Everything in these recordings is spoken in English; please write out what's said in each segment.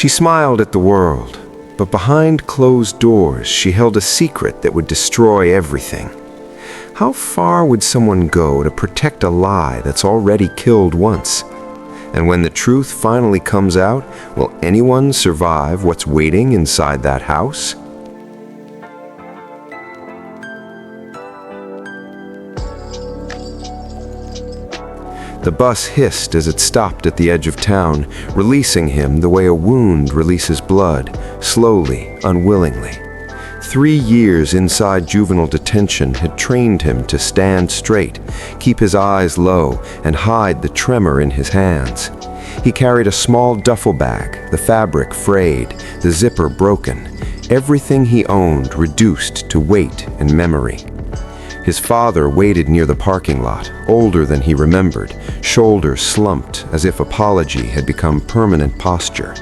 She smiled at the world, but behind closed doors she held a secret that would destroy everything. How far would someone go to protect a lie that's already killed once? And when the truth finally comes out, will anyone survive what's waiting inside that house? The bus hissed as it stopped at the edge of town, releasing him the way a wound releases blood, slowly, unwillingly. 3 years inside juvenile detention had trained him to stand straight, keep his eyes low, and hide the tremor in his hands. He carried a small duffel bag, the fabric frayed, the zipper broken, everything he owned reduced to weight and memory. His father waited near the parking lot, older than he remembered, shoulders slumped as if apology had become permanent posture.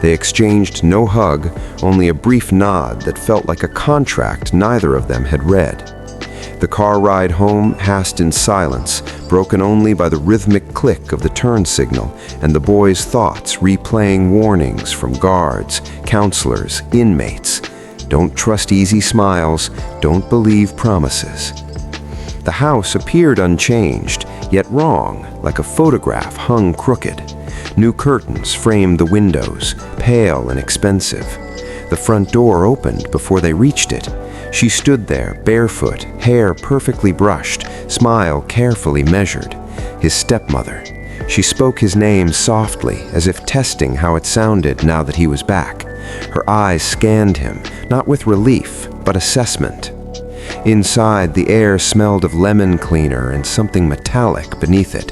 They exchanged no hug, only a brief nod that felt like a contract neither of them had read. The car ride home passed in silence, broken only by the rhythmic click of the turn signal and the boy's thoughts replaying warnings from guards, counselors, inmates. Don't trust easy smiles, don't believe promises. The house appeared unchanged, yet wrong, like a photograph hung crooked. New curtains framed the windows, pale and expensive. The front door opened before they reached it. She stood there, barefoot, hair perfectly brushed, smile carefully measured. His stepmother. She spoke his name softly, as if testing how it sounded now that he was back. Her eyes scanned him, not with relief, but assessment. Inside, the air smelled of lemon cleaner and something metallic beneath it.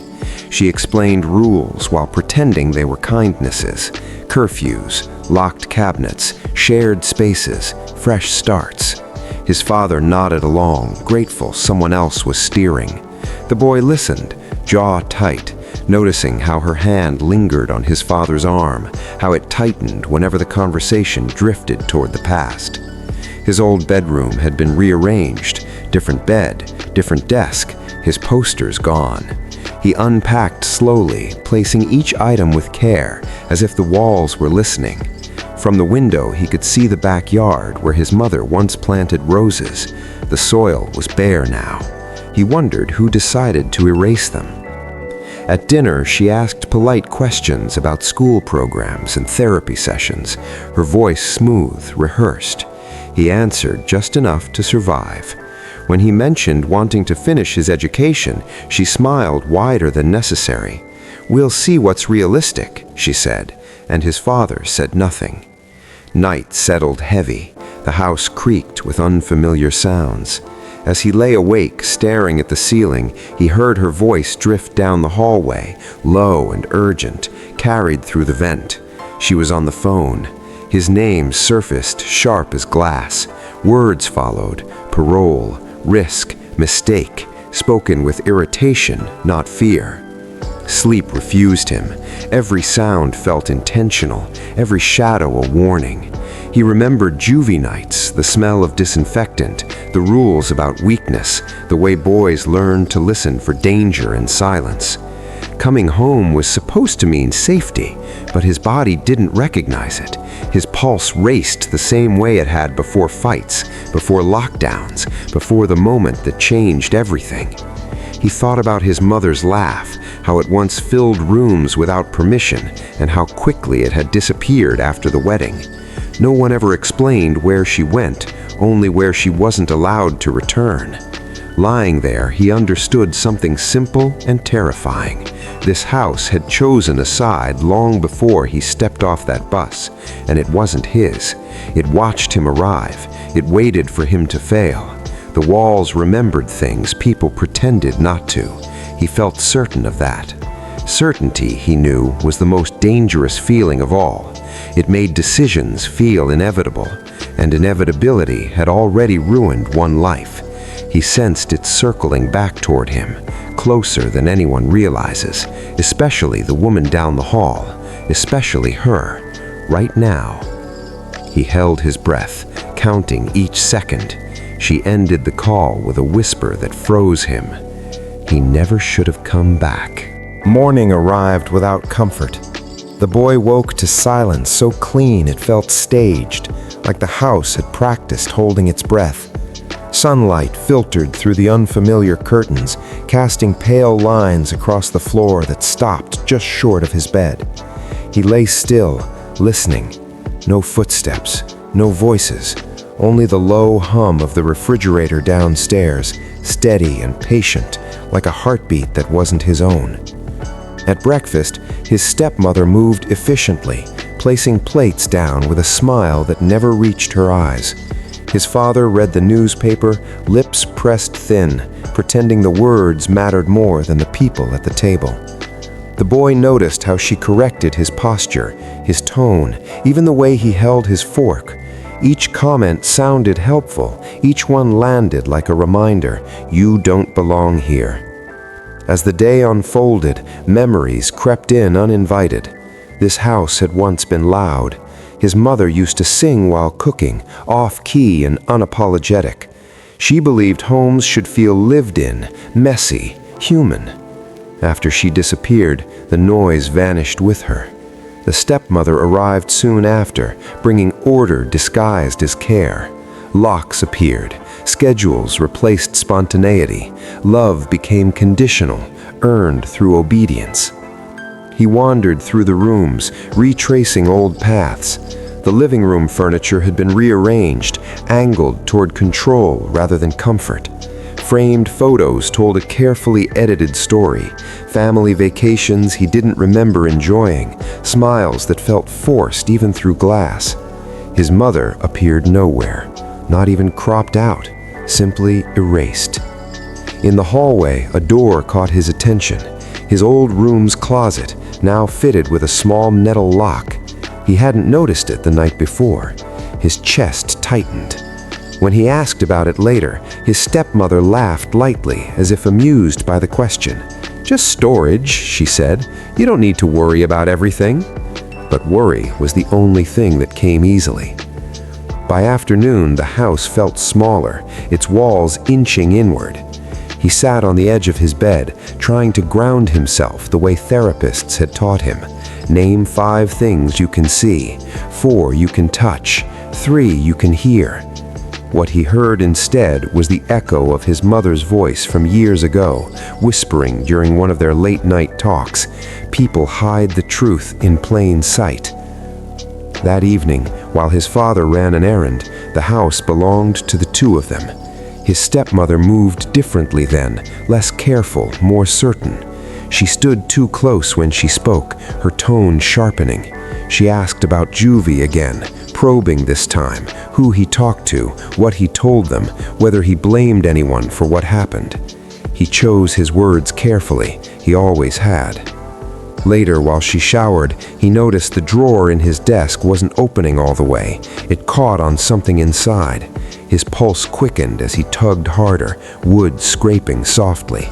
She explained rules while pretending they were kindnesses. Curfews, locked cabinets, shared spaces, fresh starts. His father nodded along, grateful someone else was steering. The boy listened, jaw tight, noticing how her hand lingered on his father's arm, how it tightened whenever the conversation drifted toward the past. His old bedroom had been rearranged, different bed, different desk, his posters gone. He unpacked slowly, placing each item with care, as if the walls were listening. From the window, he could see the backyard where his mother once planted roses. The soil was bare now. He wondered who decided to erase them. At dinner, she asked polite questions about school programs and therapy sessions, her voice smooth, rehearsed. He answered just enough to survive. When he mentioned wanting to finish his education, she smiled wider than necessary. "We'll see what's realistic," she said, and his father said nothing. Night settled heavy. The house creaked with unfamiliar sounds. As he lay awake, staring at the ceiling, he heard her voice drift down the hallway, low and urgent, carried through the vent. She was on the phone. His name surfaced, sharp as glass. Words followed: parole, risk, mistake, spoken with irritation, not fear. Sleep refused him. Every sound felt intentional, every shadow a warning. He remembered juvie nights, the smell of disinfectant, the rules about weakness, the way boys learned to listen for danger in silence. Coming home was supposed to mean safety, but his body didn't recognize it. His pulse raced the same way it had before fights, before lockdowns, before the moment that changed everything. He thought about his mother's laugh, how it once filled rooms without permission, and how quickly it had disappeared after the wedding. No one ever explained where she went, only where she wasn't allowed to return. Lying there, he understood something simple and terrifying. This house had chosen a side long before he stepped off that bus, and it wasn't his. It watched him arrive. It waited for him to fail. The walls remembered things people pretended not to. He felt certain of that. Certainty, he knew, was the most dangerous feeling of all. It made decisions feel inevitable, and inevitability had already ruined one life. He sensed it circling back toward him, closer than anyone realizes, especially the woman down the hall, especially her, right now. He held his breath, counting each second. She ended the call with a whisper that froze him. He never should have come back. Morning arrived without comfort. The boy woke to silence so clean it felt staged, like the house had practiced holding its breath. Sunlight filtered through the unfamiliar curtains, casting pale lines across the floor that stopped just short of his bed. He lay still, listening. No footsteps, no voices, only the low hum of the refrigerator downstairs, steady and patient, like a heartbeat that wasn't his own. At breakfast, his stepmother moved efficiently, placing plates down with a smile that never reached her eyes. His father read the newspaper, lips pressed thin, pretending the words mattered more than the people at the table. The boy noticed how she corrected his posture, his tone, even the way he held his fork. Each comment sounded helpful, each one landed like a reminder, you don't belong here. As the day unfolded, memories crept in uninvited. This house had once been loud. His mother used to sing while cooking, off-key and unapologetic. She believed homes should feel lived in, messy, human. After she disappeared, the noise vanished with her. The stepmother arrived soon after, bringing order disguised as care. Locks appeared, schedules replaced spontaneity, love became conditional, earned through obedience. He wandered through the rooms, retracing old paths. The living room furniture had been rearranged, angled toward control rather than comfort. Framed photos told a carefully edited story, family vacations he didn't remember enjoying, smiles that felt forced even through glass. His mother appeared nowhere, not even cropped out, simply erased. In the hallway, a door caught his attention, his old room's closet, now fitted with a small metal lock. He hadn't noticed it the night before. His chest tightened. When he asked about it later, his stepmother laughed lightly, as if amused by the question. "Just storage," she said. "You don't need to worry about everything." But worry was the only thing that came easily. By afternoon, the house felt smaller, its walls inching inward. He sat on the edge of his bed, trying to ground himself the way therapists had taught him. Name 5 things you can see, 4 you can touch, 3 you can hear. What he heard instead was the echo of his mother's voice from years ago, whispering during one of their late-night talks, "People hide the truth in plain sight." That evening, while his father ran an errand, the house belonged to the two of them. His stepmother moved differently then, less careful, more certain. She stood too close when she spoke, her tone sharpening. She asked about Juvie again, probing this time, who he talked to, what he told them, whether he blamed anyone for what happened. He chose his words carefully, he always had. Later, while she showered, he noticed the drawer in his desk wasn't opening all the way. It caught on something inside. His pulse quickened as he tugged harder, wood scraping softly.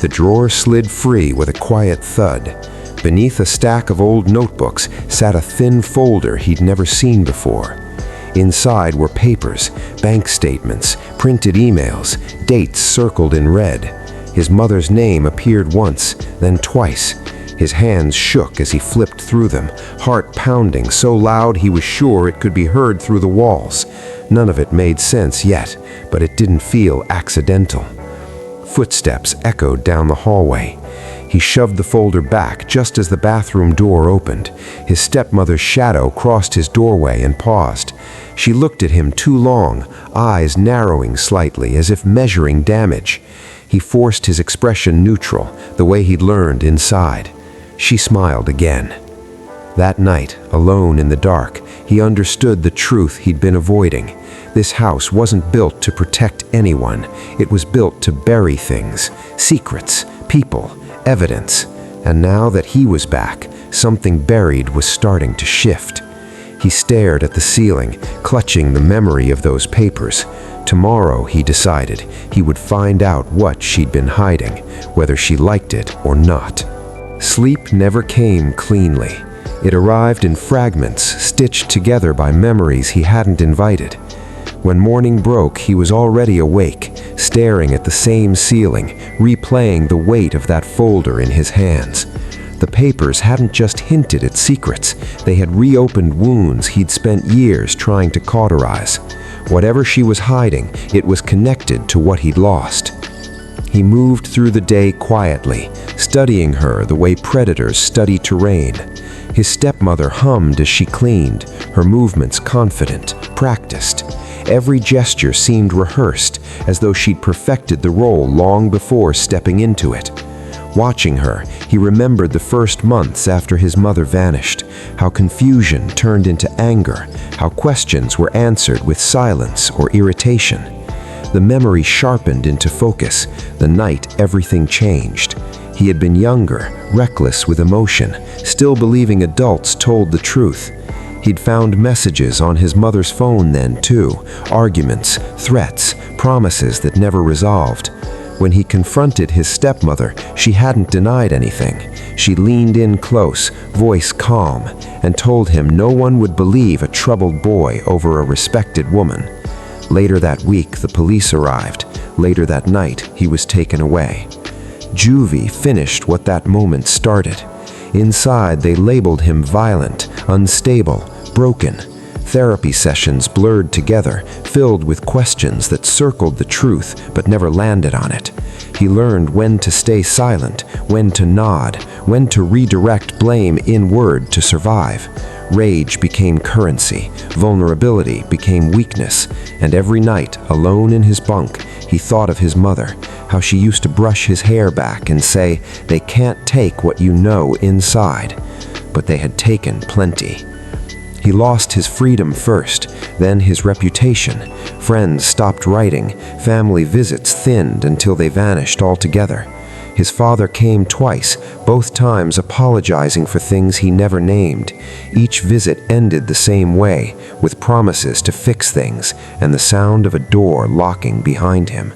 The drawer slid free with a quiet thud. Beneath a stack of old notebooks sat a thin folder he'd never seen before. Inside were papers, bank statements, printed emails, dates circled in red. His mother's name appeared once, then twice. His hands shook as he flipped through them, heart pounding so loud he was sure it could be heard through the walls. None of it made sense yet, but it didn't feel accidental. Footsteps echoed down the hallway. He shoved the folder back just as the bathroom door opened. His stepmother's shadow crossed his doorway and paused. She looked at him too long, eyes narrowing slightly as if measuring damage. He forced his expression neutral, the way he'd learned inside. She smiled again. That night, alone in the dark, he understood the truth he'd been avoiding. This house wasn't built to protect anyone. It was built to bury things, secrets, people, evidence. And now that he was back, something buried was starting to shift. He stared at the ceiling, clutching the memory of those papers. Tomorrow, he decided, he would find out what she'd been hiding, whether she liked it or not. Sleep never came cleanly. It arrived in fragments, stitched together by memories he hadn't invited. When morning broke, he was already awake, staring at the same ceiling, replaying the weight of that folder in his hands. The papers hadn't just hinted at secrets, they had reopened wounds he'd spent years trying to cauterize. Whatever she was hiding, it was connected to what he'd lost. He moved through the day quietly, studying her the way predators study terrain. His stepmother hummed as she cleaned, her movements confident, practiced. Every gesture seemed rehearsed, as though she'd perfected the role long before stepping into it. Watching her, he remembered the first months after his mother vanished, how confusion turned into anger, how questions were answered with silence or irritation. The memory sharpened into focus. The night everything changed. He had been younger, reckless with emotion, still believing adults told the truth. He'd found messages on his mother's phone then too, arguments, threats, promises that never resolved. When he confronted his stepmother, she hadn't denied anything. She leaned in close, voice calm, and told him no one would believe a troubled boy over a respected woman. Later that week, the police arrived. Later that night, he was taken away. Juvie finished what that moment started. Inside, they labeled him violent, unstable, broken. Therapy sessions blurred together, filled with questions that circled the truth but never landed on it. He learned when to stay silent, when to nod, when to redirect blame inward to survive. Rage became currency, vulnerability became weakness, and every night, alone in his bunk, he thought of his mother, how she used to brush his hair back and say, "They can't take what you know inside." But they had taken plenty. He lost his freedom first, then his reputation. Friends stopped writing, family visits thinned until they vanished altogether. His father came twice, both times apologizing for things he never named. Each visit ended the same way, with promises to fix things and the sound of a door locking behind him.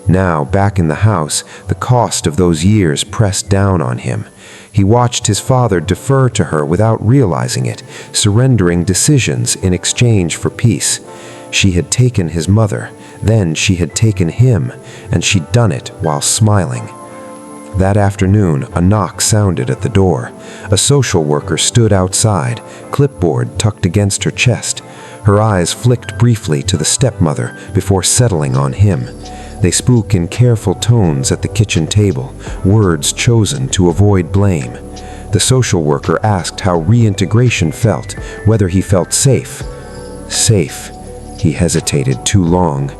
Now, back in the house, the cost of those years pressed down on him. He watched his father defer to her without realizing it, surrendering decisions in exchange for peace. She had taken his mother, then she had taken him, and she'd done it while smiling. That afternoon, a knock sounded at the door. A social worker stood outside, clipboard tucked against her chest. Her eyes flicked briefly to the stepmother before settling on him. They spoke in careful tones at the kitchen table, words chosen to avoid blame. The social worker asked how reintegration felt, whether he felt safe. Safe. He hesitated too long.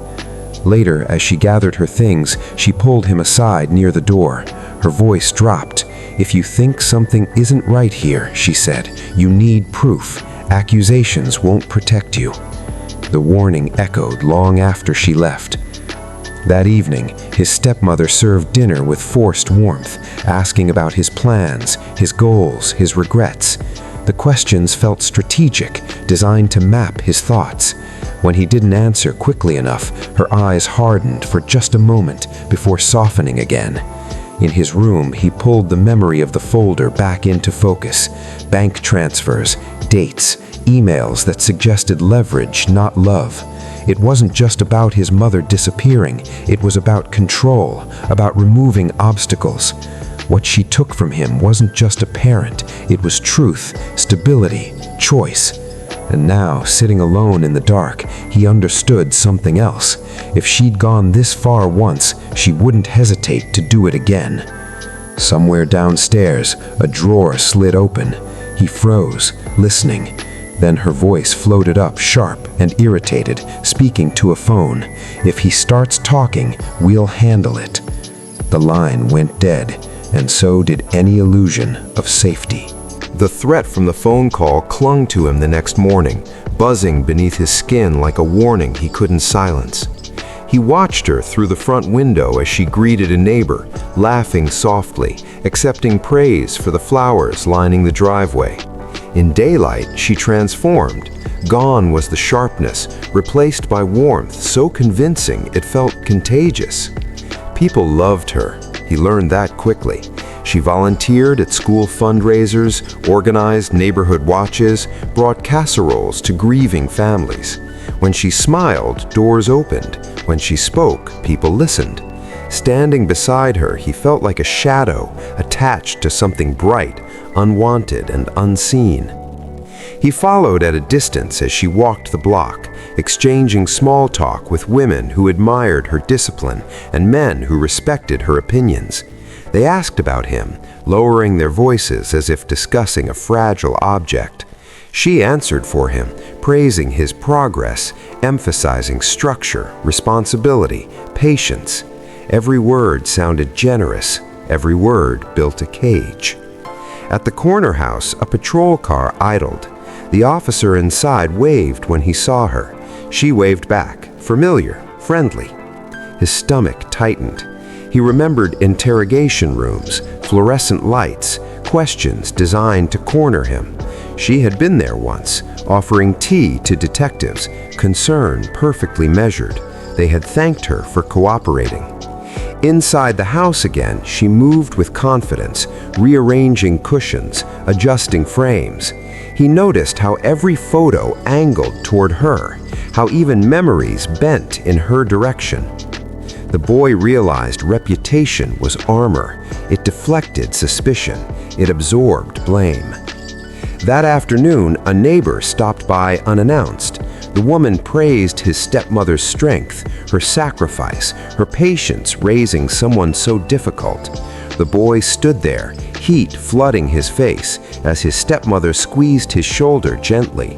Later, as she gathered her things, she pulled him aside near the door. Her voice dropped. "If you think something isn't right here," she said, "you need proof. Accusations won't protect you." The warning echoed long after she left. That evening, his stepmother served dinner with forced warmth, asking about his plans, his goals, his regrets. The questions felt strategic, designed to map his thoughts. When he didn't answer quickly enough, her eyes hardened for just a moment before softening again. In his room, he pulled the memory of the folder back into focus. Bank transfers, dates, emails that suggested leverage, not love. It wasn't just about his mother disappearing, it was about control, about removing obstacles. What she took from him wasn't just a parent, it was truth, stability, choice. And now, sitting alone in the dark, he understood something else. If she'd gone this far once, she wouldn't hesitate to do it again. Somewhere downstairs, a drawer slid open. He froze, listening. Then her voice floated up, sharp and irritated, speaking to a phone. "If he starts talking, we'll handle it." The line went dead, and so did any illusion of safety. The threat from the phone call clung to him the next morning, buzzing beneath his skin like a warning he couldn't silence. He watched her through the front window as she greeted a neighbor, laughing softly, accepting praise for the flowers lining the driveway. In daylight, she transformed. Gone was the sharpness, replaced by warmth so convincing it felt contagious. People loved her. He learned that quickly. She volunteered at school fundraisers, organized neighborhood watches, brought casseroles to grieving families. When she smiled, doors opened. When she spoke, people listened. Standing beside her, he felt like a shadow attached to something bright, unwanted, and unseen. He followed at a distance as she walked the block, exchanging small talk with women who admired her discipline and men who respected her opinions. They asked about him, lowering their voices as if discussing a fragile object. She answered for him, praising his progress, emphasizing structure, responsibility, patience. Every word sounded generous. Every word built a cage. At the corner house, a patrol car idled. The officer inside waved when he saw her. She waved back, familiar, friendly. His stomach tightened. He remembered interrogation rooms, fluorescent lights, questions designed to corner him. She had been there once, offering tea to detectives, concern perfectly measured. They had thanked her for cooperating. Inside the house again, she moved with confidence, rearranging cushions, adjusting frames. He noticed how every photo angled toward her, how even memories bent in her direction. The boy realized reputation was armor. It deflected suspicion. It absorbed blame. That afternoon, a neighbor stopped by unannounced. The woman praised his stepmother's strength, her sacrifice, her patience raising someone so difficult. The boy stood there, heat flooding his face, as his stepmother squeezed his shoulder gently.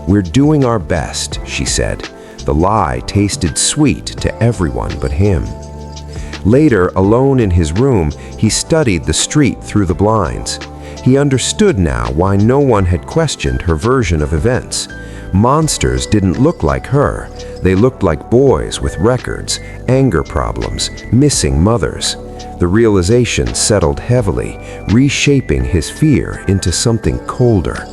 "We're doing our best," she said. The lie tasted sweet to everyone but him. Later, alone in his room, he studied the street through the blinds. He understood now why no one had questioned her version of events. Monsters didn't look like her. They looked like boys with records, anger problems, missing mothers. The realization settled heavily, reshaping his fear into something colder.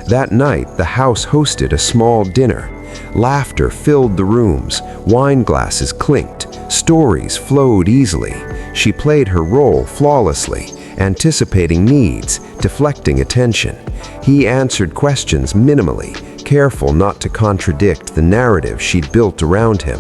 That night, the house hosted a small dinner. Laughter filled the rooms, wine glasses clinked, stories flowed easily. She played her role flawlessly, anticipating needs, deflecting attention. He answered questions minimally, careful not to contradict the narrative she'd built around him.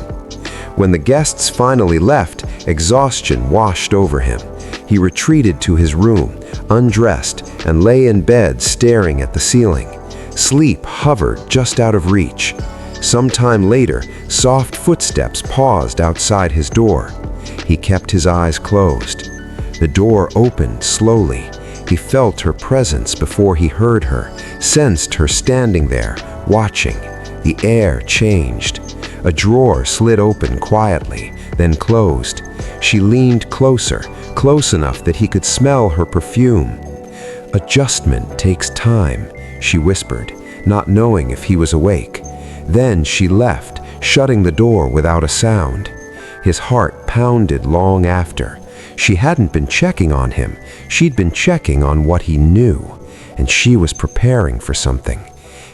When the guests finally left, exhaustion washed over him. He retreated to his room, undressed, and lay in bed staring at the ceiling. Sleep hovered just out of reach. Sometime later, soft footsteps paused outside his door. He kept his eyes closed. The door opened slowly. He felt her presence before he heard her, sensed her standing there, watching. The air changed. A drawer slid open quietly, then closed. She leaned closer, close enough that he could smell her perfume. "Adjustment takes time," she whispered, not knowing if he was awake. Then she left, shutting the door without a sound. His heart pounded long after. She hadn't been checking on him. She'd been checking on what he knew, and she was preparing for something.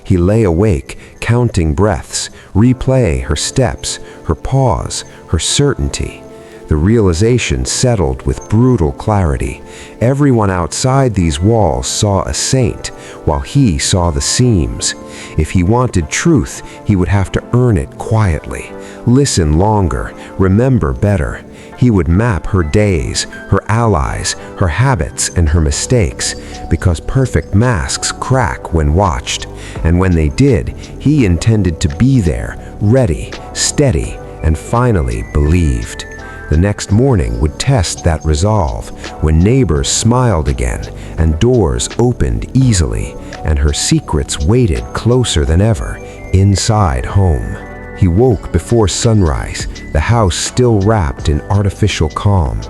He lay awake, counting breaths, replay her steps, her pause, her certainty. The realization settled with brutal clarity. Everyone outside these walls saw a saint, while he saw the seams. If he wanted truth, he would have to earn it quietly, listen longer, remember better. He would map her days, her allies, her habits, and her mistakes, because perfect masks crack when watched. And when they did, he intended to be there, ready, steady, and finally believed. The next morning would test that resolve, when neighbors smiled again, and doors opened easily, and her secrets waited closer than ever, inside home. He woke before sunrise, the house still wrapped in artificial calm.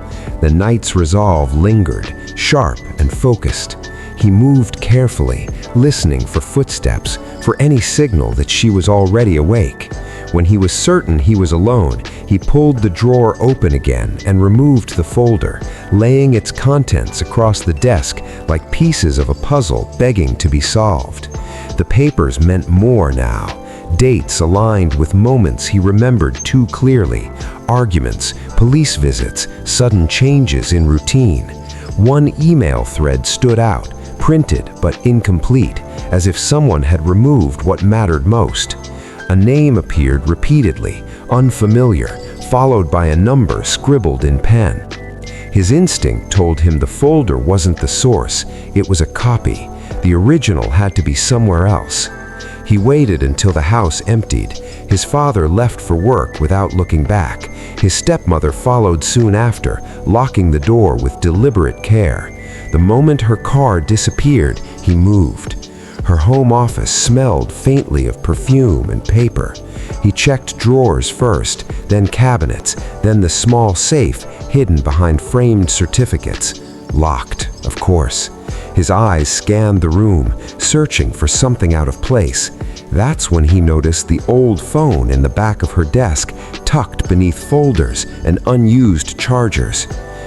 The night's resolve lingered, sharp and focused. He moved carefully, listening for footsteps, for any signal that she was already awake. When he was certain he was alone, he pulled the drawer open again and removed the folder, laying its contents across the desk like pieces of a puzzle begging to be solved. The papers meant more now. Dates aligned with moments he remembered too clearly, arguments, police visits, sudden changes in routine. One email thread stood out, printed but incomplete, as if someone had removed what mattered most. A name appeared repeatedly, unfamiliar, followed by a number scribbled in pen. His instinct told him the folder wasn't the source, it was a copy. The original had to be somewhere else. He waited until the house emptied. His father left for work without looking back. His stepmother followed soon after, locking the door with deliberate care. The moment her car disappeared, he moved. Her home office smelled faintly of perfume and paper. He checked drawers first, then cabinets, then the small safe hidden behind framed certificates. Locked, of course. His eyes scanned the room, searching for something out of place. That's when he noticed the old phone in the back of her desk, tucked beneath folders and unused chargers.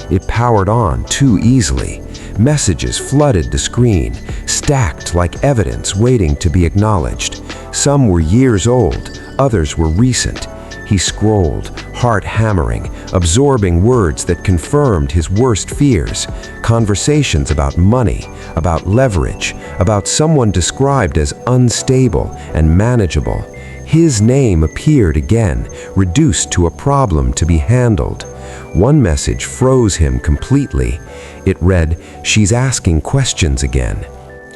It powered on too easily. Messages flooded the screen, stacked like evidence waiting to be acknowledged. Some were years old, others were recent. He scrolled, heart hammering, absorbing words that confirmed his worst fears. Conversations about money, about leverage, about someone described as unstable and manageable. His name appeared again, reduced to a problem to be handled. One message froze him completely. It read, "She's asking questions again."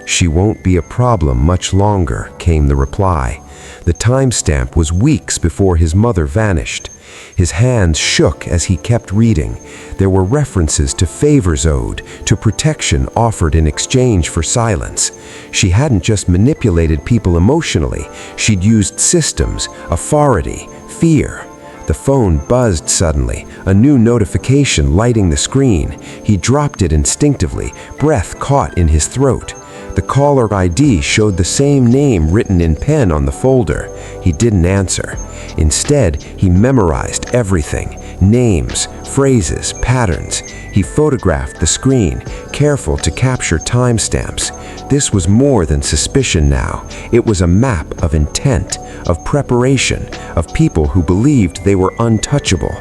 "She won't be a problem much longer," came the reply. The timestamp was weeks before his mother vanished. His hands shook as he kept reading. There were references to favors owed, to protection offered in exchange for silence. She hadn't just manipulated people emotionally, she'd used systems, authority, fear. The phone buzzed suddenly, a new notification lighting the screen. He dropped it instinctively, breath caught in his throat. The caller ID showed the same name written in pen on the folder. He didn't answer. Instead, he memorized everything: names, phrases, patterns. He photographed the screen, careful to capture timestamps. This was more than suspicion now. It was a map of intent, of preparation, of people who believed they were untouchable.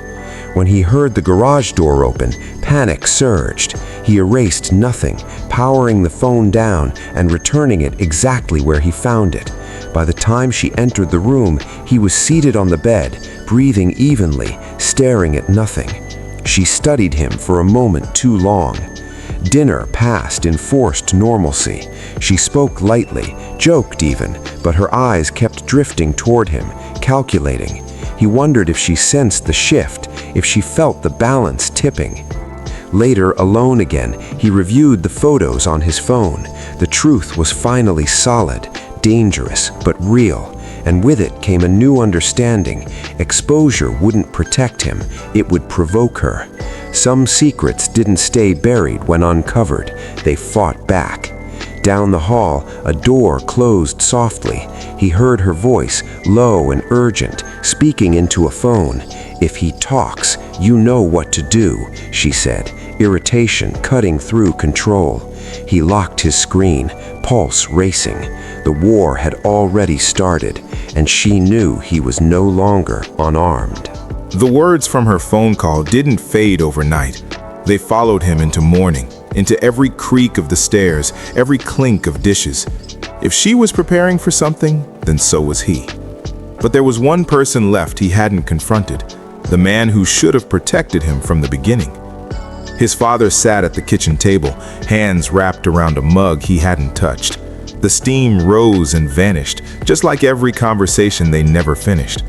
When he heard the garage door open, panic surged. He erased nothing, powering the phone down and returning it exactly where he found it. By the time she entered the room, he was seated on the bed, breathing evenly, staring at nothing. She studied him for a moment too long. Dinner passed in forced normalcy. She spoke lightly, joked even, but her eyes kept drifting toward him, calculating. He wondered if she sensed the shift, if she felt the balance tipping. Later, alone again, he reviewed the photos on his phone. The truth was finally solid, dangerous, but real. And with it came a new understanding. Exposure wouldn't protect him, it would provoke her. Some secrets didn't stay buried when uncovered, they fought back. Down the hall, a door closed softly. He heard her voice, low and urgent, speaking into a phone. "If he talks, you know what to do," she said, irritation cutting through control. He locked his screen, pulse racing. The war had already started, and she knew he was no longer unarmed. The words from her phone call didn't fade overnight. They followed him into morning, into every creak of the stairs, every clink of dishes. If she was preparing for something, then so was he. But there was one person left he hadn't confronted, the man who should have protected him from the beginning. His father sat at the kitchen table, hands wrapped around a mug he hadn't touched. The steam rose and vanished, just like every conversation they never finished.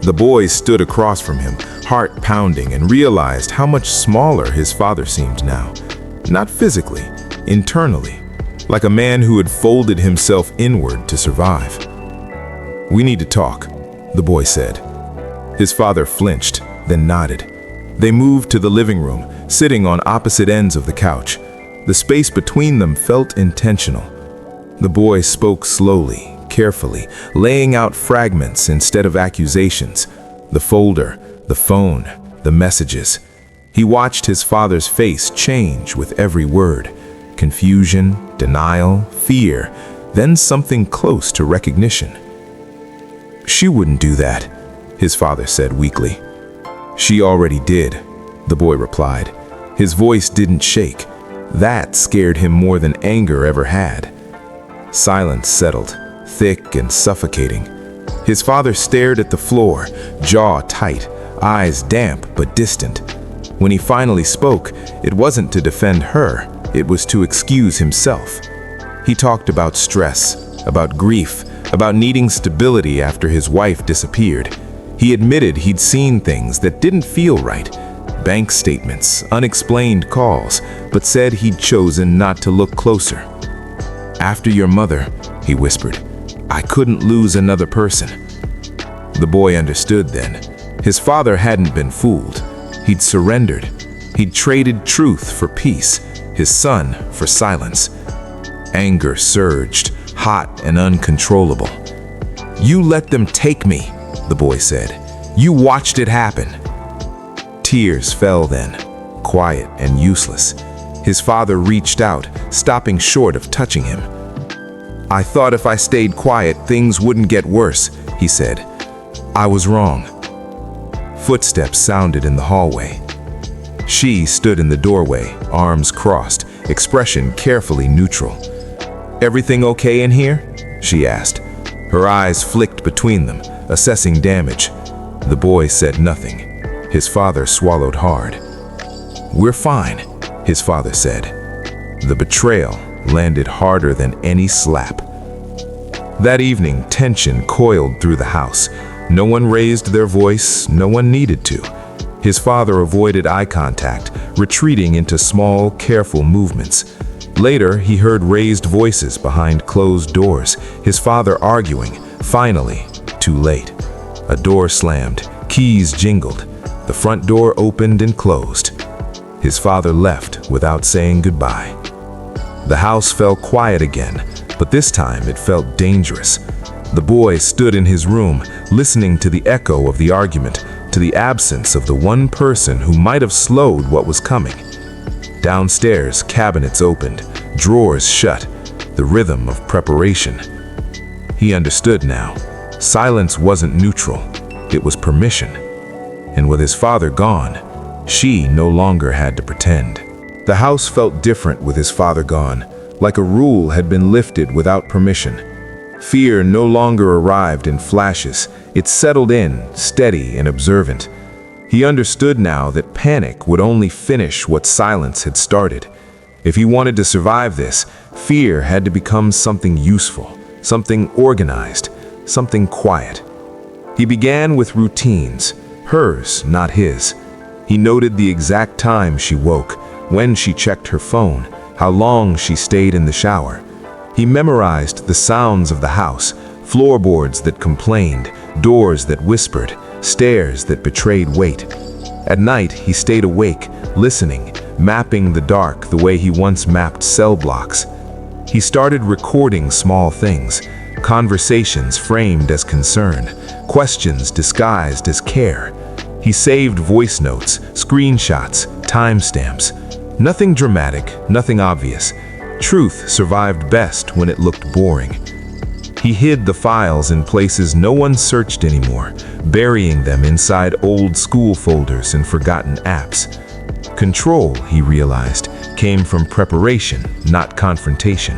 The boy stood across from him, heart pounding, and realized how much smaller his father seemed now. Not physically, internally, like a man who had folded himself inward to survive. "We need to talk," the boy said. His father flinched, then nodded. They moved to the living room, sitting on opposite ends of the couch. The space between them felt intentional. The boy spoke slowly, carefully, laying out fragments instead of accusations. The folder, the phone, the messages. He watched his father's face change with every word. Confusion, denial, fear, then something close to recognition. "She wouldn't do that," his father said weakly. "She already did," the boy replied. His voice didn't shake. That scared him more than anger ever had. Silence settled, thick and suffocating. His father stared at the floor, jaw tight, eyes damp but distant. When he finally spoke, it wasn't to defend her, it was to excuse himself. He talked about stress, about grief, about needing stability after his wife disappeared. He admitted he'd seen things that didn't feel right. Bank statements, unexplained calls, but said he'd chosen not to look closer. "After your mother," he whispered, "I couldn't lose another person." The boy understood then. His father hadn't been fooled. He'd surrendered. He'd traded truth for peace, his son for silence. Anger surged, hot and uncontrollable. "You let them take me," the boy said. "You watched it happen." Tears fell then, quiet and useless. His father reached out, stopping short of touching him. "I thought if I stayed quiet, things wouldn't get worse," he said. "I was wrong." Footsteps sounded in the hallway. She stood in the doorway, arms crossed, expression carefully neutral. "Everything okay in here?" she asked. Her eyes flicked between them, assessing damage. The boy said nothing. His father swallowed hard. "We're fine," his father said. The betrayal landed harder than any slap. That evening, tension coiled through the house. No one raised their voice, no one needed to. His father avoided eye contact, retreating into small, careful movements. Later, he heard raised voices behind closed doors, his father arguing, finally, too late. A door slammed, keys jingled. The front door opened and closed. His father left without saying goodbye. The house fell quiet again, but this time it felt dangerous. The boy stood in his room, listening to the echo of the argument, to the absence of the one person who might have slowed what was coming. Downstairs, cabinets opened, drawers shut, the rhythm of preparation. He understood now. Silence wasn't neutral, it was permission. And with his father gone, she no longer had to pretend. The house felt different with his father gone, like a rule had been lifted without permission. Fear no longer arrived in flashes, it settled in, steady and observant. He understood now that panic would only finish what silence had started. If he wanted to survive this, fear had to become something useful, something organized, something quiet. He began with routines, hers, not his. He noted the exact time she woke, when she checked her phone, how long she stayed in the shower. He memorized the sounds of the house, floorboards that complained, doors that whispered, stairs that betrayed weight. At night, he stayed awake, listening, mapping the dark the way he once mapped cell blocks. He started recording small things, conversations framed as concern, questions disguised as care. He saved voice notes, screenshots, timestamps. Nothing dramatic, nothing obvious. Truth survived best when it looked boring. He hid the files in places no one searched anymore, burying them inside old school folders and forgotten apps. Control, he realized, came from preparation, not confrontation.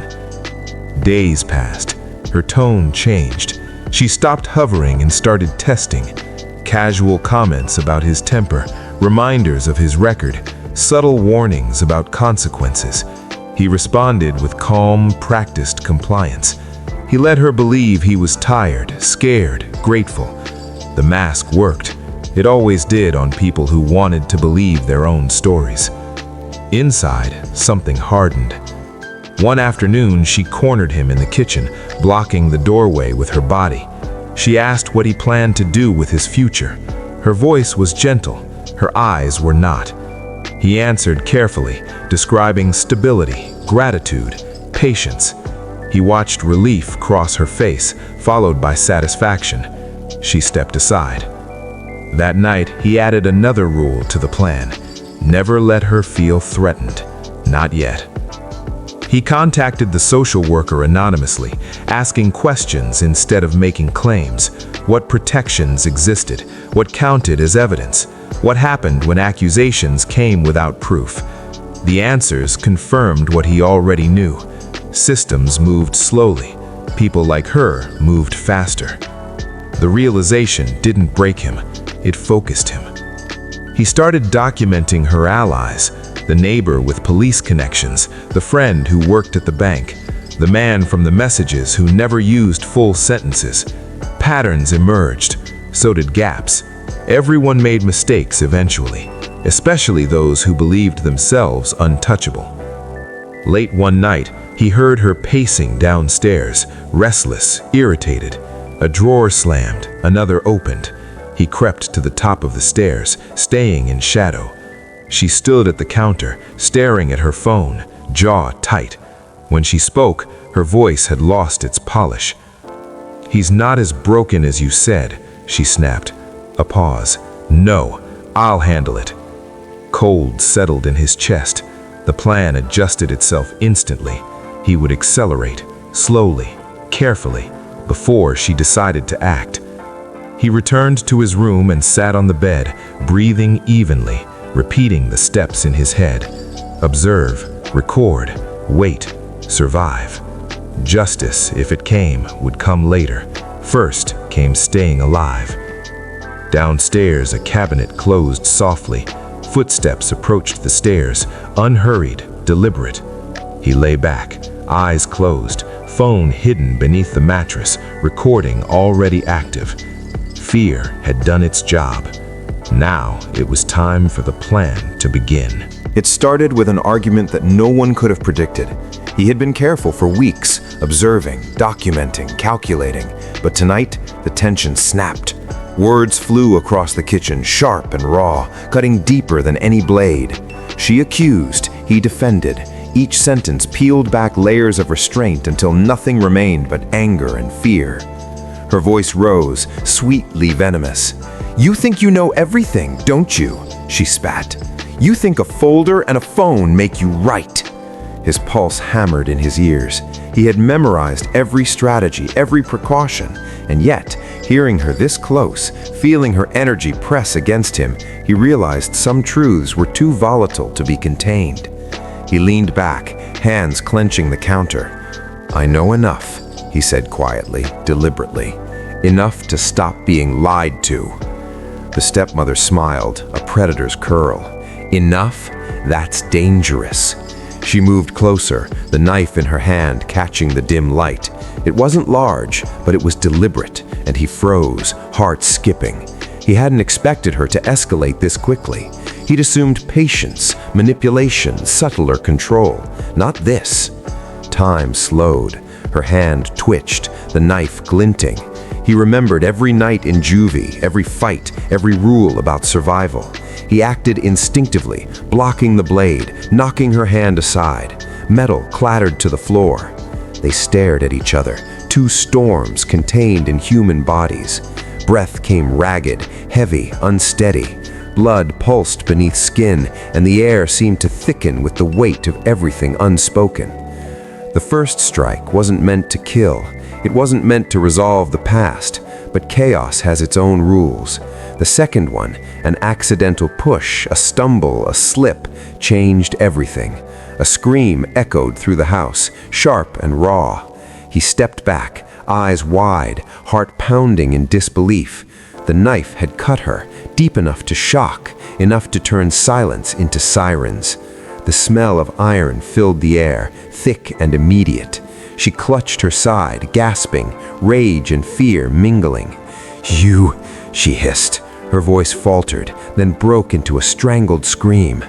Days passed. Her tone changed. She stopped hovering and started testing. Casual comments about his temper, reminders of his record, subtle warnings about consequences. He responded with calm, practiced compliance. He let her believe he was tired, scared, grateful. The mask worked. It always did on people who wanted to believe their own stories. Inside, something hardened. One afternoon, she cornered him in the kitchen, blocking the doorway with her body. She asked what he planned to do with his future. Her voice was gentle, her eyes were not. He answered carefully, describing stability, gratitude, patience. He watched relief cross her face, followed by satisfaction. She stepped aside. That night, he added another rule to the plan. Never let her feel threatened. Not yet. He contacted the social worker anonymously, asking questions instead of making claims. What protections existed? What counted as evidence? What happened when accusations came without proof? The answers confirmed what he already knew. Systems moved slowly. People like her moved faster. The realization didn't break him. it focused him. He started documenting her allies, the neighbor with police connections, the friend who worked at the bank, the man from the messages who never used full sentences. Patterns emerged, so did gaps. Everyone made mistakes eventually, especially those who believed themselves untouchable. Late one night, he heard her pacing downstairs, restless, irritated. A drawer slammed, another opened. He crept to the top of the stairs, staying in shadow. She stood at the counter, staring at her phone, jaw tight. When she spoke, her voice had lost its polish. "He's not as broken as you said," she snapped. A pause. "No, I'll handle it." Cold settled in his chest. The plan adjusted itself instantly. He would accelerate, slowly, carefully, before she decided to act. He returned to his room and sat on the bed, breathing evenly, repeating the steps in his head. Observe, record, wait, survive. Justice, if it came, would come later. First came staying alive. Downstairs, a cabinet closed softly. Footsteps approached the stairs, unhurried, deliberate. He lay back, eyes closed, phone hidden beneath the mattress, recording already active. Fear had done its job. Now it was time for the plan to begin. It started with an argument that no one could have predicted. He had been careful for weeks, observing, documenting, calculating, but tonight the tension snapped. Words flew across the kitchen, sharp and raw, cutting deeper than any blade. She accused, he defended. Each sentence peeled back layers of restraint until nothing remained but anger and fear. Her voice rose, sweetly venomous. "You think you know everything, don't you?" she spat. "You think a folder and a phone make you right." His pulse hammered in his ears. He had memorized every strategy, every precaution, and yet, hearing her this close, feeling her energy press against him, he realized some truths were too volatile to be contained. He leaned back, hands clenching the counter. "I know enough," he said quietly, deliberately. "Enough to stop being lied to." The stepmother smiled, a predator's curl. "Enough? That's dangerous." She moved closer, the knife in her hand catching the dim light. It wasn't large, but it was deliberate, and he froze, heart skipping. He hadn't expected her to escalate this quickly. He'd assumed patience, manipulation, subtler control. Not this. Time slowed. Her hand twitched, the knife glinting. He remembered every night in Juvie, every fight, every rule about survival. He acted instinctively, blocking the blade, knocking her hand aside. Metal clattered to the floor. They stared at each other, two storms contained in human bodies. Breath came ragged, heavy, unsteady. Blood pulsed beneath skin, and the air seemed to thicken with the weight of everything unspoken. The first strike wasn't meant to kill. It wasn't meant to resolve the past, but chaos has its own rules. The second one, an accidental push, a stumble, a slip, changed everything. A scream echoed through the house, sharp and raw. He stepped back, eyes wide, heart pounding in disbelief. The knife had cut her, deep enough to shock, enough to turn silence into sirens. The smell of iron filled the air, thick and immediate. She clutched her side, gasping, rage and fear mingling. "You," she hissed. Her voice faltered, then broke into a strangled scream.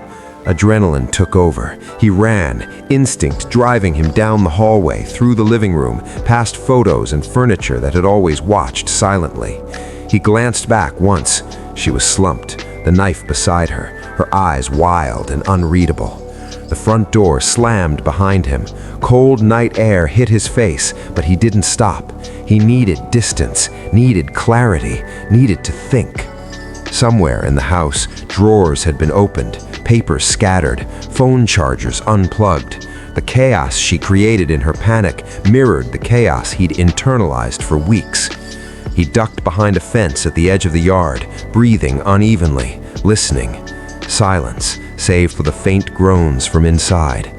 Adrenaline took over. He ran, instinct driving him down the hallway, through the living room, past photos and furniture that had always watched silently. He glanced back once. She was slumped, the knife beside her, her eyes wild and unreadable. The front door slammed behind him. Cold night air hit his face, but he didn't stop. He needed distance, needed clarity, needed to think. Somewhere in the house, drawers had been opened, papers scattered, phone chargers unplugged. The chaos she created in her panic mirrored the chaos he'd internalized for weeks. He ducked behind a fence at the edge of the yard, breathing unevenly, listening. Silence, save for the faint groans from inside.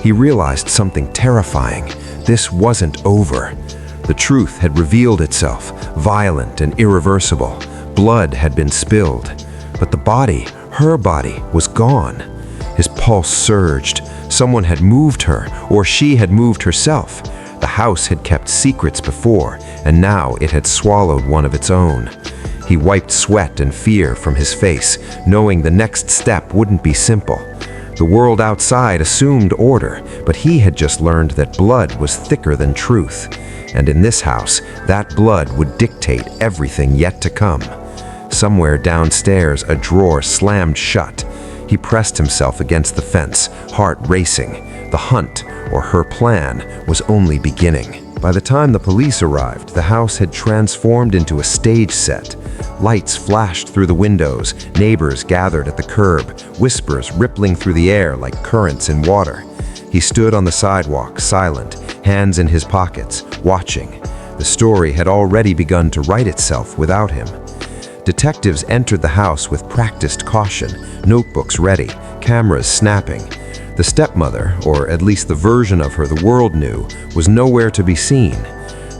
He realized something terrifying. This wasn't over. The truth had revealed itself, violent and irreversible. Blood had been spilled, but the body, her body, was gone. His pulse surged. Someone had moved her, or she had moved herself. The house had kept secrets before, and now it had swallowed one of its own. He wiped sweat and fear from his face, knowing the next step wouldn't be simple. The world outside assumed order, but he had just learned that blood was thicker than truth. And in this house, that blood would dictate everything yet to come. Somewhere downstairs, a drawer slammed shut. He pressed himself against the fence, heart racing. The hunt, or her plan, was only beginning. By the time the police arrived, the house had transformed into a stage set. Lights flashed through the windows, neighbors gathered at the curb, whispers rippling through the air like currents in water. He stood on the sidewalk, silent, hands in his pockets, watching. The story had already begun to write itself without him. Detectives entered the house with practiced caution, notebooks ready, cameras snapping. The stepmother, or at least the version of her the world knew, was nowhere to be seen.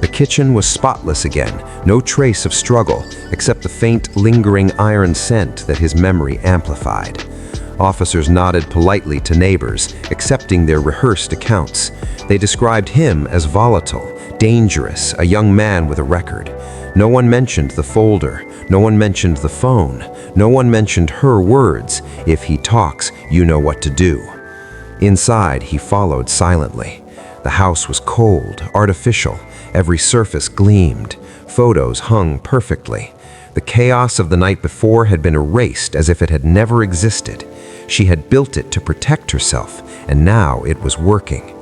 The kitchen was spotless again, no trace of struggle, except the faint, lingering iron scent that his memory amplified. Officers nodded politely to neighbors, accepting their rehearsed accounts. They described him as volatile, dangerous, a young man with a record. No one mentioned the folder, no one mentioned the phone, no one mentioned her words, "If he talks, you know what to do." Inside, he followed silently. The house was cold, artificial. Every surface gleamed. Photos hung perfectly. The chaos of the night before had been erased as if it had never existed. She had built it to protect herself, and now it was working.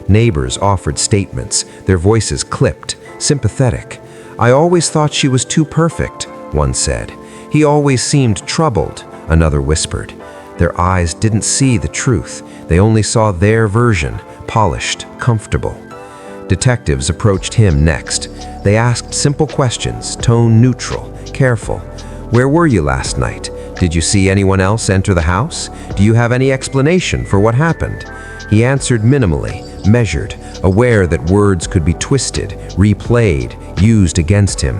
Neighbors offered statements, their voices clipped, sympathetic. "I always thought she was too perfect," one said. "He always seemed troubled," another whispered. Their eyes didn't see the truth. They only saw their version, polished, comfortable. Detectives approached him next. They asked simple questions, tone neutral, careful. "Where were you last night? Did you see anyone else enter the house? Do you have any explanation for what happened?" He answered minimally, measured, aware that words could be twisted, replayed, used against him.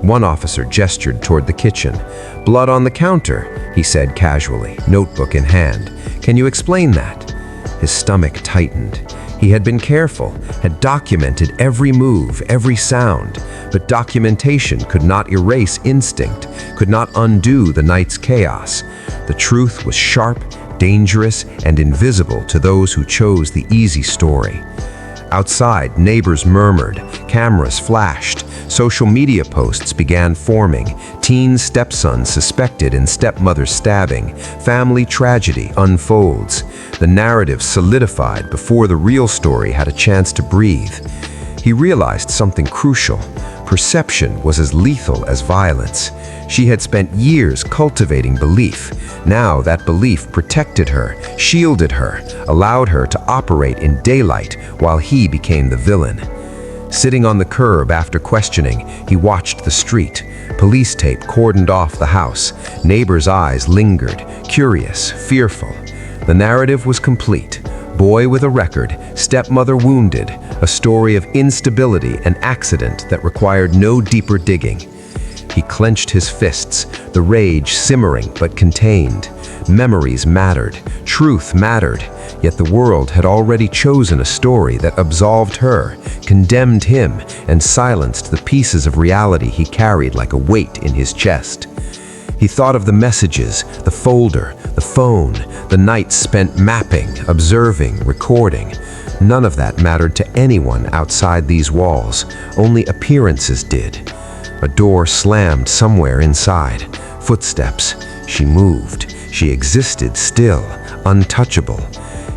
One officer gestured toward the kitchen. "Blood on the counter," he said casually, notebook in hand. "Can you explain that?" His stomach tightened. He had been careful, had documented every move, every sound, but documentation could not erase instinct, could not undo the night's chaos. The truth was sharp, dangerous, and invisible to those who chose the easy story. Outside, neighbors murmured, cameras flashed, social media posts began forming, teen stepson suspected in stepmother stabbing, family tragedy unfolds. The narrative solidified before the real story had a chance to breathe. He realized something crucial. Perception was as lethal as violence. She had spent years cultivating belief. Now that belief protected her, shielded her, allowed her to operate in daylight while he became the villain. Sitting on the curb after questioning, he watched the street. Police tape cordoned off the house. Neighbors' eyes lingered, curious, fearful. The narrative was complete. Boy with a record, stepmother wounded, a story of instability and accident that required no deeper digging. He clenched his fists, the rage simmering but contained. Memories mattered, truth mattered, yet the world had already chosen a story that absolved her, condemned him, and silenced the pieces of reality he carried like a weight in his chest. He thought of the messages, the folder, the phone, the nights spent mapping, observing, recording. None of that mattered to anyone outside these walls, only appearances did. A door slammed somewhere inside. Footsteps. She moved. She existed still, untouchable.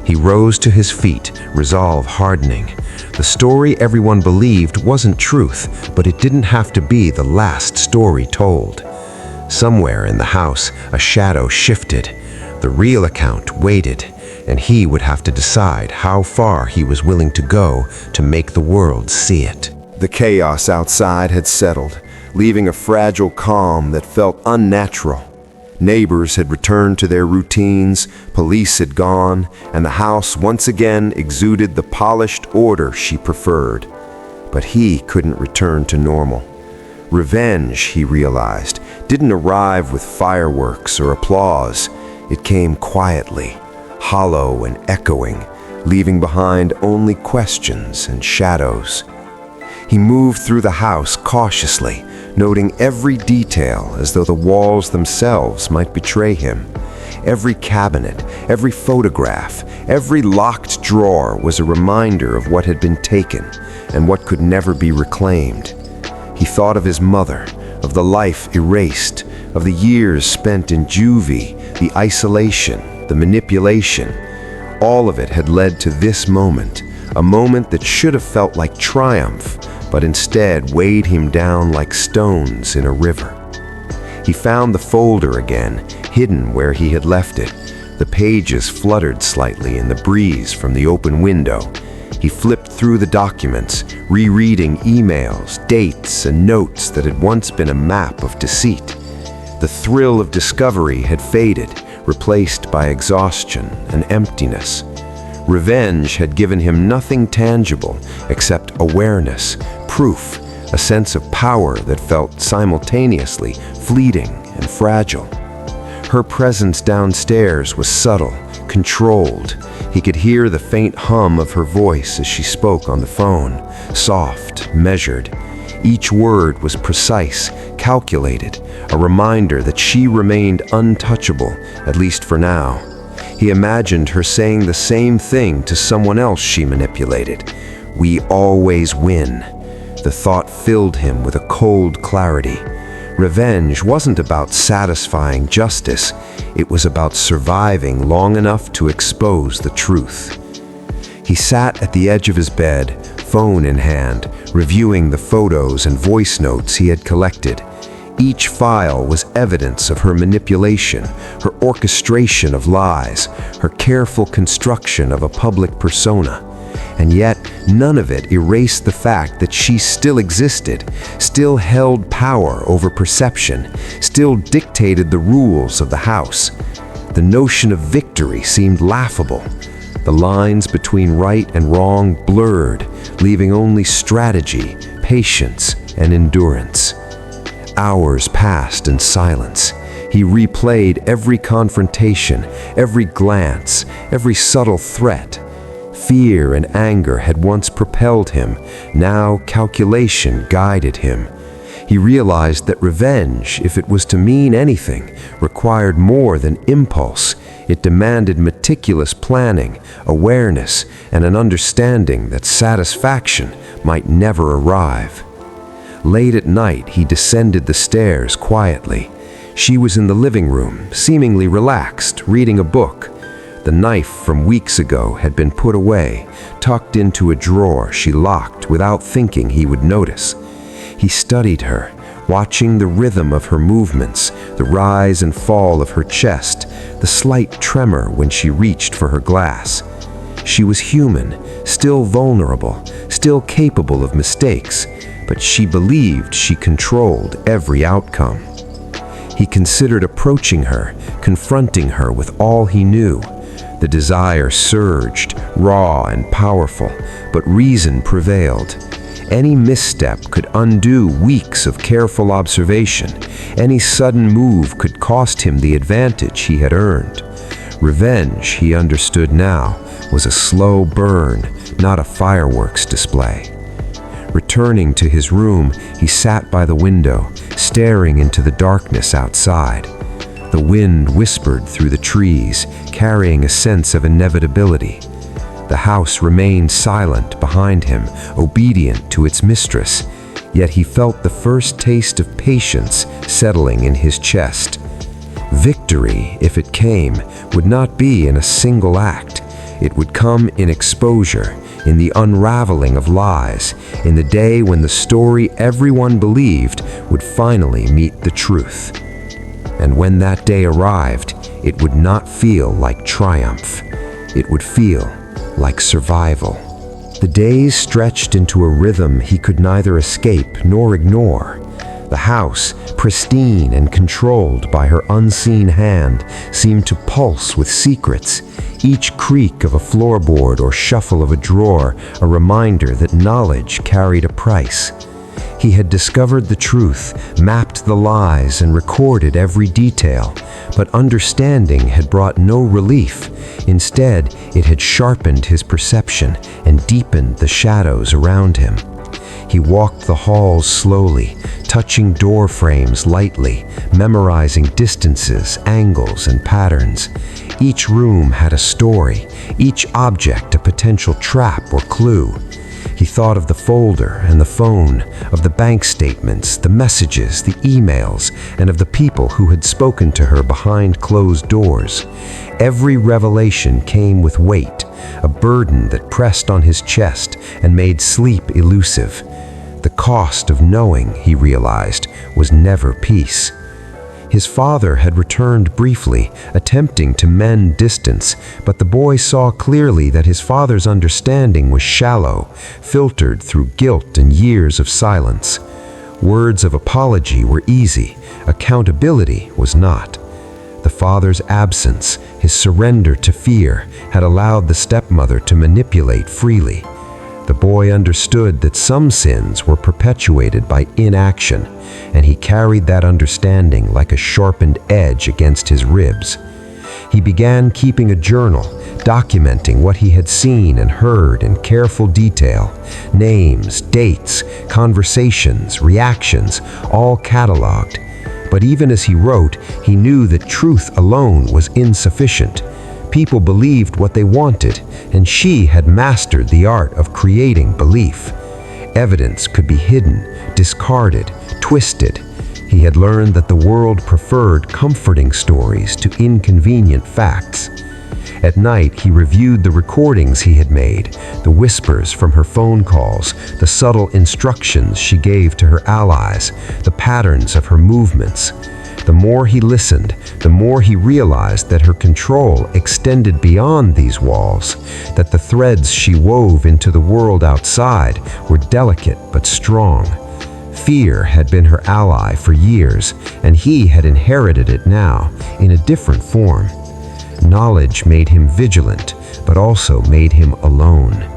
He rose to his feet, resolve hardening. The story everyone believed wasn't truth, but it didn't have to be the last story told. Somewhere in the house, a shadow shifted. The real account waited, and he would have to decide how far he was willing to go to make the world see it. The chaos outside had settled, leaving a fragile calm that felt unnatural. Neighbors had returned to their routines, police had gone, and the house once again exuded the polished order she preferred. But he couldn't return to normal. Revenge, he realized, didn't arrive with fireworks or applause. It came quietly, hollow and echoing, leaving behind only questions and shadows. He moved through the house cautiously, noting every detail as though the walls themselves might betray him. Every cabinet, every photograph, every locked drawer was a reminder of what had been taken and what could never be reclaimed. He thought of his mother, of the life erased, of the years spent in Juvie, the isolation, the manipulation. All of it had led to this moment, a moment that should have felt like triumph, but instead weighed him down like stones in a river. He found the folder again, hidden where he had left it. The pages fluttered slightly in the breeze from the open window. He flipped through the documents, rereading emails, dates, and notes that had once been a map of deceit. The thrill of discovery had faded, replaced by exhaustion and emptiness. Revenge had given him nothing tangible except awareness, proof, a sense of power that felt simultaneously fleeting and fragile. Her presence downstairs was subtle, controlled. He could hear the faint hum of her voice as she spoke on the phone, soft, measured. Each word was precise, calculated, a reminder that she remained untouchable, at least for now. He imagined her saying the same thing to someone else she manipulated. "We always win." The thought filled him with a cold clarity. Revenge wasn't about satisfying justice. It was about surviving long enough to expose the truth. He sat at the edge of his bed, phone in hand, reviewing the photos and voice notes he had collected. Each file was evidence of her manipulation, her orchestration of lies, her careful construction of a public persona. And yet, none of it erased the fact that she still existed, still held power over perception, still dictated the rules of the house. The notion of victory seemed laughable. The lines between right and wrong blurred, leaving only strategy, patience, and endurance. Hours passed in silence. He replayed every confrontation, every glance, every subtle threat. Fear and anger had once propelled him. Now calculation guided him. He realized that revenge, if it was to mean anything, required more than impulse. It demanded meticulous planning, awareness, and an understanding that satisfaction might never arrive. Late at night, he descended the stairs quietly. She was in the living room, seemingly relaxed, reading a book. The knife from weeks ago had been put away, tucked into a drawer she locked without thinking he would notice. He studied her, watching the rhythm of her movements, the rise and fall of her chest, the slight tremor when she reached for her glass. She was human, still vulnerable, still capable of mistakes, but she believed she controlled every outcome. He considered approaching her, confronting her with all he knew. The desire surged, raw and powerful, but reason prevailed. Any misstep could undo weeks of careful observation. Any sudden move could cost him the advantage he had earned. Revenge, he understood now, was a slow burn, not a fireworks display. Returning to his room, he sat by the window, staring into the darkness outside. The wind whispered through the trees, carrying a sense of inevitability. The house remained silent behind him, obedient to its mistress, yet he felt the first taste of patience settling in his chest. Victory, if it came, would not be in a single act. It would come in exposure, in the unraveling of lies, in the day when the story everyone believed would finally meet the truth. And when that day arrived, it would not feel like triumph. It would feel like survival. The days stretched into a rhythm he could neither escape nor ignore. The house, pristine and controlled by her unseen hand, seemed to pulse with secrets. Each creak of a floorboard or shuffle of a drawer, a reminder that knowledge carried a price. He had discovered the truth, mapped the lies, and recorded every detail. But understanding had brought no relief. Instead, it had sharpened his perception and deepened the shadows around him. He walked the halls slowly, touching door frames lightly, memorizing distances, angles, and patterns. Each room had a story, each object a potential trap or clue. He thought of the folder and the phone, of the bank statements, the messages, the emails, and of the people who had spoken to her behind closed doors. Every revelation came with weight, a burden that pressed on his chest and made sleep elusive. The cost of knowing, he realized, was never peace. His father had returned briefly, attempting to mend distance, but the boy saw clearly that his father's understanding was shallow, filtered through guilt and years of silence. Words of apology were easy, accountability was not. The father's absence, his surrender to fear, had allowed the stepmother to manipulate freely. The boy understood that some sins were perpetuated by inaction, and he carried that understanding like a sharpened edge against his ribs. He began keeping a journal, documenting what he had seen and heard in careful detail. Names, dates, conversations, reactions, all cataloged. But even as he wrote, he knew that truth alone was insufficient. People believed what they wanted, and she had mastered the art of creating belief. Evidence could be hidden, discarded, twisted. He had learned that the world preferred comforting stories to inconvenient facts. At night, he reviewed the recordings he had made, the whispers from her phone calls, the subtle instructions she gave to her allies, the patterns of her movements. The more he listened, the more he realized that her control extended beyond these walls, that the threads she wove into the world outside were delicate but strong. Fear had been her ally for years, and he had inherited it now, in a different form. Knowledge made him vigilant, but also made him alone.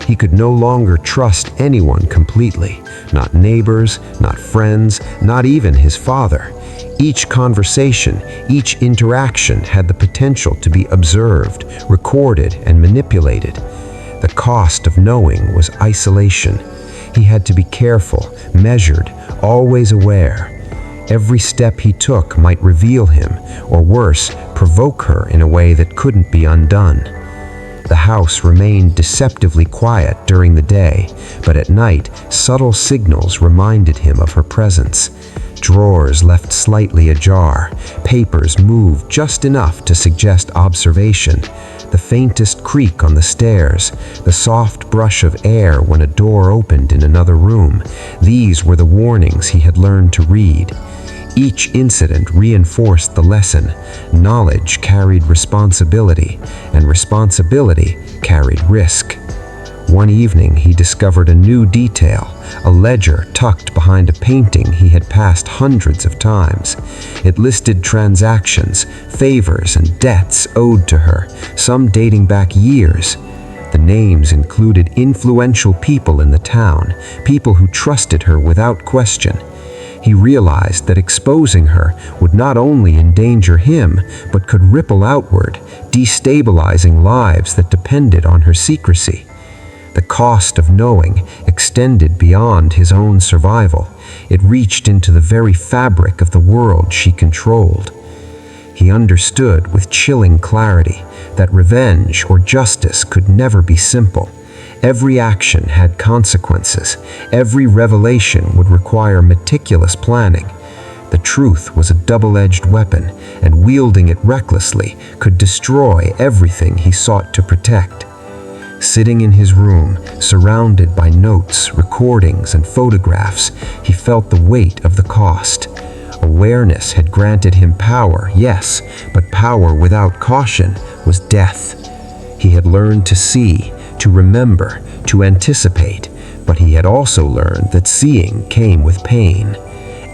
He could no longer trust anyone completely, not neighbors, not friends, not even his father. Each conversation, each interaction had the potential to be observed, recorded, and manipulated. The cost of knowing was isolation. He had to be careful, measured, always aware. Every step he took might reveal him, or worse, provoke her in a way that couldn't be undone. The house remained deceptively quiet during the day, but at night, subtle signals reminded him of her presence. Drawers left slightly ajar, papers moved just enough to suggest observation, the faintest creak on the stairs, the soft brush of air when a door opened in another room. These were the warnings he had learned to read. Each incident reinforced the lesson. Knowledge carried responsibility, and responsibility carried risk. One evening, he discovered a new detail, a ledger tucked behind a painting he had passed hundreds of times. It listed transactions, favors, and debts owed to her, some dating back years. The names included influential people in the town, people who trusted her without question. He realized that exposing her would not only endanger him, but could ripple outward, destabilizing lives that depended on her secrecy. The cost of knowing extended beyond his own survival. It reached into the very fabric of the world she controlled. He understood with chilling clarity that revenge or justice could never be simple. Every action had consequences. Every revelation would require meticulous planning. The truth was a double-edged weapon, and wielding it recklessly could destroy everything he sought to protect. Sitting in his room, surrounded by notes, recordings, and photographs, he felt the weight of the cost. Awareness had granted him power, yes, but power without caution was death. He had learned to see, to remember, to anticipate, but he had also learned that seeing came with pain.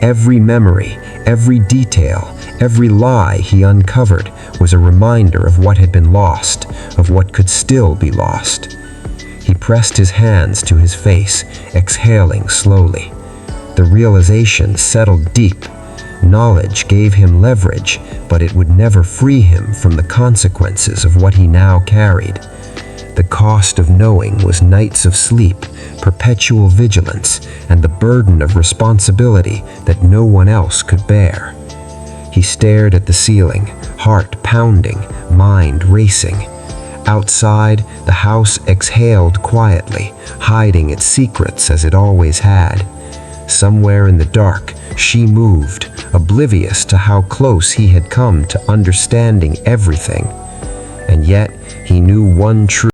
Every memory, every detail, every lie he uncovered was a reminder of what had been lost, of what could still be lost. He pressed his hands to his face, exhaling slowly. The realization settled deep. Knowledge gave him leverage, but it would never free him from the consequences of what he now carried. The cost of knowing was nights of sleep, perpetual vigilance, and the burden of responsibility that no one else could bear. He stared at the ceiling, heart pounding, mind racing. Outside, the house exhaled quietly, hiding its secrets as it always had. Somewhere in the dark, she moved, oblivious to how close he had come to understanding everything. And yet, he knew one truth.